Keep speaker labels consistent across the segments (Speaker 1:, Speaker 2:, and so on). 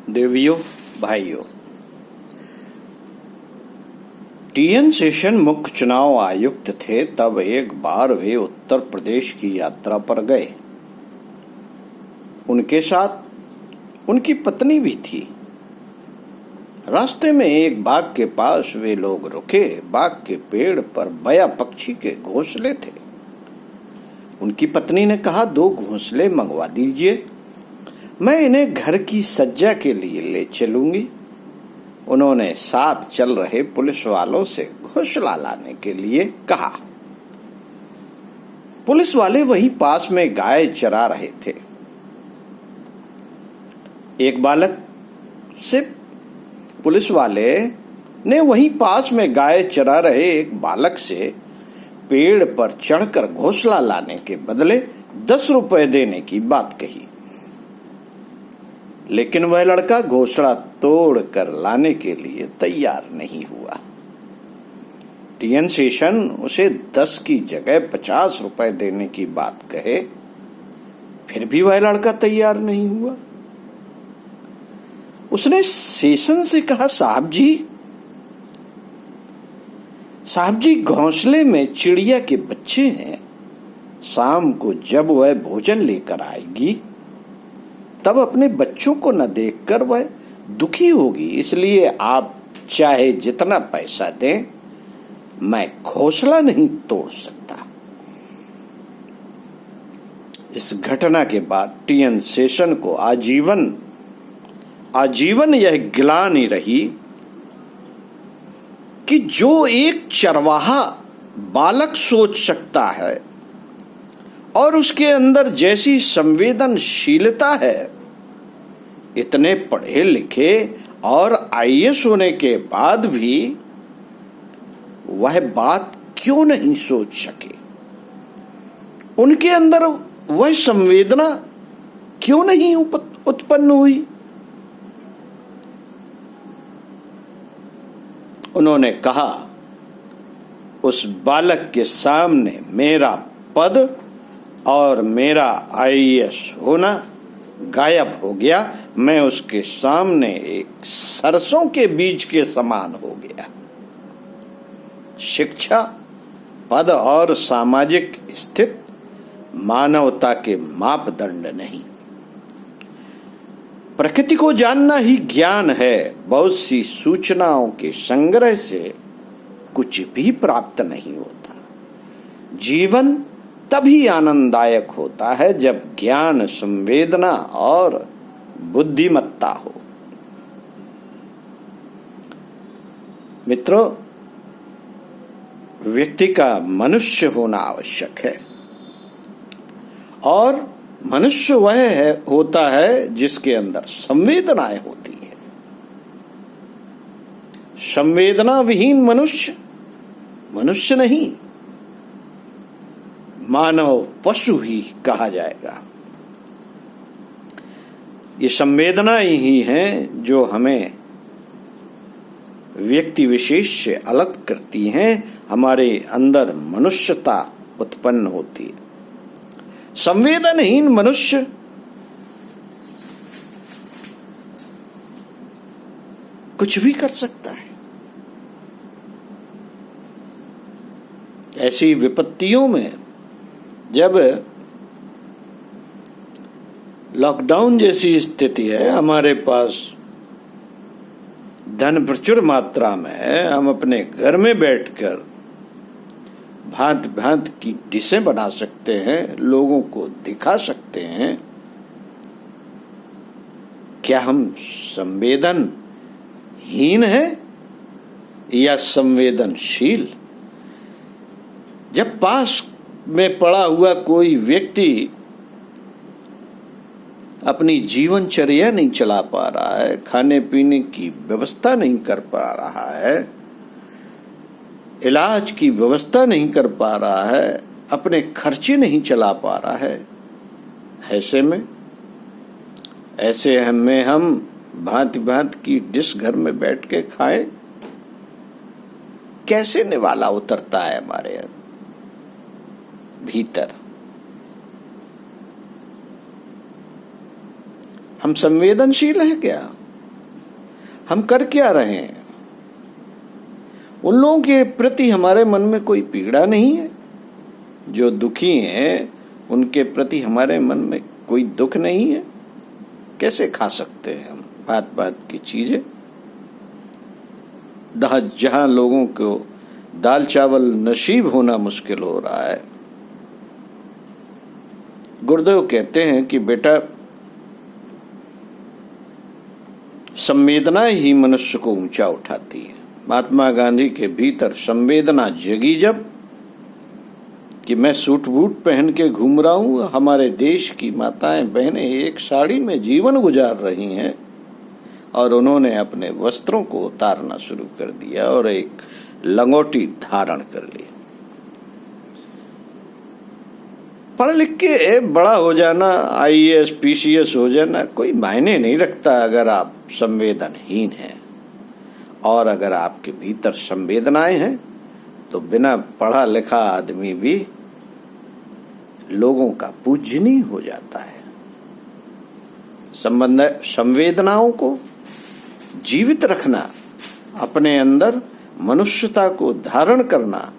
Speaker 1: देवियों, भाइयों, टीएन शेषन मुख्य चुनाव आयुक्त थे। तब एक बार वे उत्तर प्रदेश की यात्रा पर गए। उनके साथ उनकी पत्नी भी थी। रास्ते में एक बाग के पास वे लोग रुके। बाग के पेड़ पर बया पक्षी के घोंसले थे। उनकी पत्नी ने कहा, 2 घोंसले मंगवा दीजिए, मैं इन्हें घर की सज्जा के लिए ले चलूंगी। उन्होंने साथ चल रहे पुलिस वालों से घोंसला लाने के लिए कहा। पुलिस वाले वहीं पास में गाय चरा रहे थे। एक बालक से पुलिस वाले ने वहीं पास में गाय चरा रहे एक बालक से पेड़ पर चढ़कर घोंसला लाने के बदले 10 रुपए देने की बात कही। लेकिन वह लड़का घोंसला तोड़कर लाने के लिए तैयार नहीं हुआ। टीएन शेषन उसे 10 की जगह 50 रुपए देने की बात कहे, फिर भी वह लड़का तैयार नहीं हुआ। उसने शेषन से कहा, साहब जी घोंसले में चिड़िया के बच्चे हैं। शाम को जब वह भोजन लेकर आएगी तब अपने बच्चों को न देखकर वह दुखी होगी, इसलिए आप चाहे जितना पैसा दें, मैं घोंसला नहीं तोड़ सकता। इस घटना के बाद टीएन शेषन को आजीवन यह गिलानी रही कि जो एक चरवाहा बालक सोच सकता है और उसके अंदर जैसी संवेदनशीलता है, इतने पढ़े लिखे और आईएएस होने के बाद भी वह बात क्यों नहीं सोच सके? उनके अंदर वह संवेदना क्यों नहीं उत्पन्न हुई? उन्होंने कहा, उस बालक के सामने मेरा पद और मेरा आईएएस होना गायब हो गया। मैं उसके सामने एक सरसों के बीज के समान हो गया। शिक्षा, पद और सामाजिक स्थिति मानवता के मापदंड नहीं। प्रकृति को जानना ही ज्ञान है। बहुत सी सूचनाओं के संग्रह से कुछ भी प्राप्त नहीं होता। जीवन तभी आनंददायक होता है जब ज्ञान, संवेदना और बुद्धिमत्ता हो। मित्रों, व्यक्ति का मनुष्य होना आवश्यक है और मनुष्य वह होता है जिसके अंदर संवेदनाएं होती है। संवेदना विहीन मनुष्य नहीं, मानव पशु ही कहा जाएगा। ये संवेदनाएं ही हैं जो हमें व्यक्ति विशेष से अलग करती हैं। हमारे अंदर मनुष्यता उत्पन्न होती है। संवेदनहीन मनुष्य कुछ भी कर सकता है। ऐसी विपत्तियों में जब लॉकडाउन जैसी स्थिति है, हमारे पास धन प्रचुर मात्रा में है, हम अपने घर में बैठकर भांत भांत की डिशें बना सकते हैं, लोगों को दिखा सकते हैं। क्या हम संवेदनहीन हैं या संवेदनशील? जब पास में पड़ा हुआ कोई व्यक्ति अपनी जीवनचर्या नहीं चला पा रहा है, खाने पीने की व्यवस्था नहीं कर पा रहा है, इलाज की व्यवस्था नहीं कर पा रहा है, अपने खर्चे नहीं चला पा रहा है, ऐसे में हम भांति भांति की डिश घर में बैठ के खाएं? कैसे निवाला उतरता है हमारे भीतर? हम संवेदनशील हैं क्या? हम कर क्या रहे हैं? उन लोगों के प्रति हमारे मन में कोई पीड़ा नहीं है? जो दुखी हैं उनके प्रति हमारे मन में कोई दुख नहीं है? कैसे खा सकते हैं हम बात बात की चीजें? जहां लोगों को दाल चावल नसीब होना मुश्किल हो रहा है। गुरुदेव कहते हैं कि बेटा, संवेदना ही मनुष्य को ऊंचा उठाती है। महात्मा गांधी के भीतर संवेदना जगी जब कि मैं सूट बूट पहन के घूम रहा हूं, हमारे देश की माताएं बहनें एक साड़ी में जीवन गुजार रही हैं और उन्होंने अपने वस्त्रों को उतारना शुरू कर दिया और एक लंगोटी धारण कर ली। पढ़ लिख के बड़ा हो जाना, IAS PCS हो जाना कोई मायने नहीं रखता अगर आप संवेदनहीन हैं। और अगर आपके भीतर संवेदनाएं हैं तो बिना पढ़ा लिखा आदमी भी लोगों का पूजनीय हो जाता है। संवेदनाओं को जीवित रखना, अपने अंदर मनुष्यता को धारण करना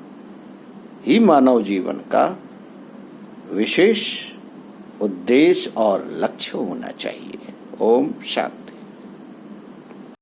Speaker 1: ही मानव जीवन का विशेष उद्देश्य और लक्ष्य होना चाहिए। ओम शांति।